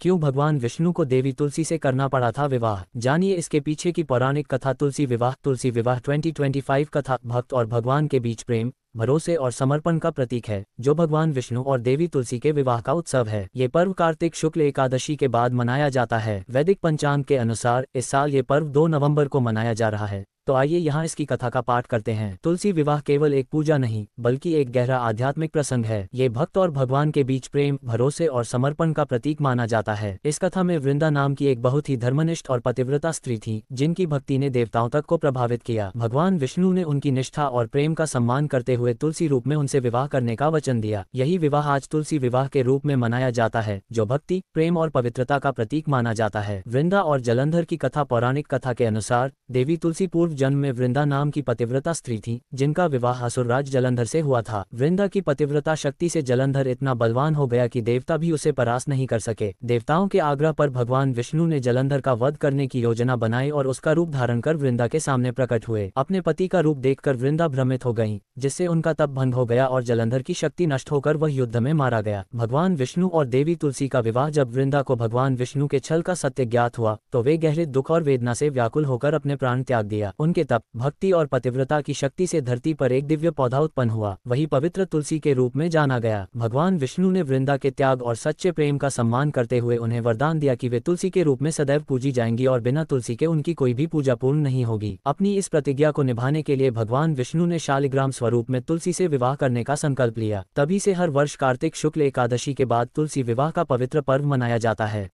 क्यों भगवान विष्णु को देवी तुलसी से करना पड़ा था विवाह, जानिए इसके पीछे की पौराणिक कथा। तुलसी विवाह 2025 कथा भक्त और भगवान के बीच प्रेम, भरोसे और समर्पण का प्रतीक है, जो भगवान विष्णु और देवी तुलसी के विवाह का उत्सव है। ये पर्व कार्तिक शुक्ल एकादशी के बाद मनाया जाता है। वैदिक पंचांग के अनुसार इस साल ये पर्व 2 नवंबर को मनाया जा रहा है। तो आइए यहाँ इसकी कथा का पाठ करते हैं। तुलसी विवाह केवल एक पूजा नहीं, बल्कि एक गहरा आध्यात्मिक प्रसंग है। ये भक्त और भगवान के बीच प्रेम, भरोसे और समर्पण का प्रतीक माना जाता है। इस कथा में वृंदा नाम की एक बहुत ही धर्मनिष्ठ और पतिव्रता स्त्री थी, जिनकी भक्ति ने देवताओं तक को प्रभावित किया। भगवान विष्णु ने उनकी निष्ठा और प्रेम का सम्मान करते हुए तुलसी रूप में उनसे विवाह करने का वचन दिया। यही विवाह आज तुलसी विवाह के रूप में मनाया जाता है, जो भक्ति, प्रेम और पवित्रता का प्रतीक माना जाता है। वृंदा और जलंधर की कथा। पौराणिक कथा के अनुसार देवी तुलसी पूर्व जन्म में वृंदा नाम की पतिव्रता स्त्री थी, जिनका विवाह असुरराज जलंधर से हुआ था। वृंदा की पतिव्रता शक्ति से जलंधर इतना बलवान हो गया कि देवता भी उसे परास्त नहीं कर सके। देवताओं के आग्रह पर भगवान विष्णु ने जलंधर का वध करने की योजना बनाई और उसका रूप धारण कर वृंदा के सामने प्रकट हुए। अपने पति का रूप देखकर वृंदा भ्रमित हो गईं, जिससे उनका तप भंग हो गया और जलंधर की शक्ति नष्ट होकर वह युद्ध में मारा गया। भगवान विष्णु और देवी तुलसी का विवाह। जब वृंदा को भगवान विष्णु के छल का सत्य ज्ञात हुआ, तो वे गहरे दुख और वेदना से व्याकुल होकर अपने प्राण त्याग दिया। उनके तप, भक्ति और पतिव्रता की शक्ति से धरती पर एक दिव्य पौधा उत्पन्न हुआ, वही पवित्र तुलसी के रूप में जाना गया। भगवान विष्णु ने वृंदा के त्याग और सच्चे प्रेम का सम्मान करते हुए उन्हें वरदान दिया कि वे तुलसी के रूप में सदैव पूजी जाएंगी और बिना तुलसी के उनकी कोई भी पूजा पूर्ण नहीं होगी। अपनी इस प्रतिज्ञा को निभाने के लिए भगवान विष्णु ने शालिग्राम स्वरूप में तुलसी से विवाह करने का संकल्प लिया। तभी से हर वर्ष कार्तिक शुक्ल एकादशी के बाद तुलसी विवाह का पवित्र पर्व मनाया जाता है।